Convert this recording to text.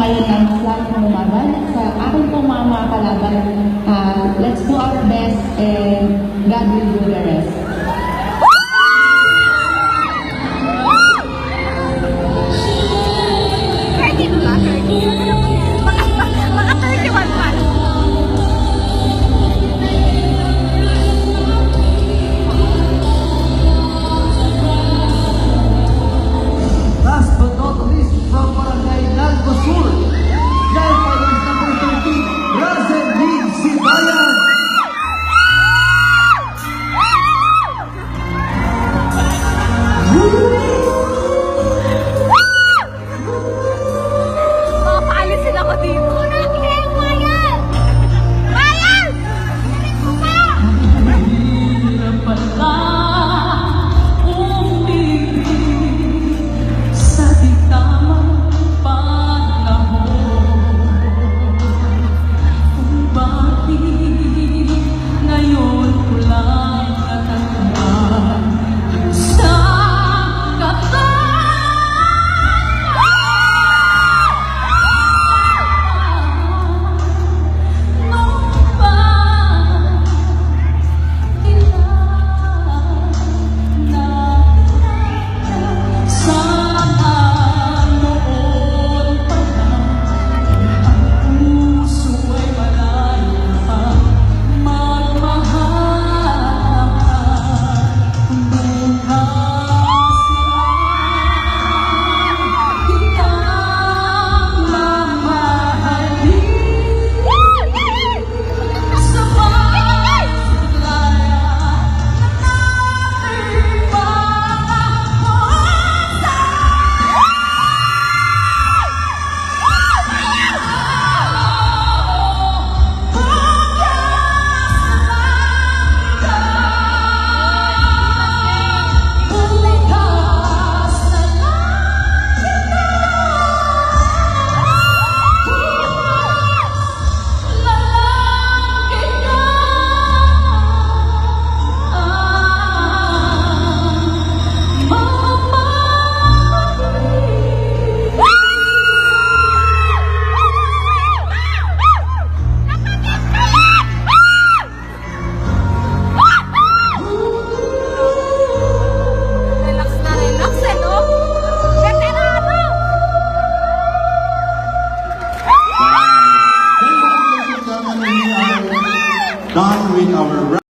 ngayon ng Islam na lumaban sa aking pong mga kalaban. Let's do our best and God will do the rest. Last but not least, from Barangay Nalco Sur, Grand Finals number 13, Razen Lee Sibayan. Papaalisin ako dito. Bayan! Bayan! Hirap pala umibig sa di tamang panahon. Kung bakit ngayon ko lang natatandaan sa Done with our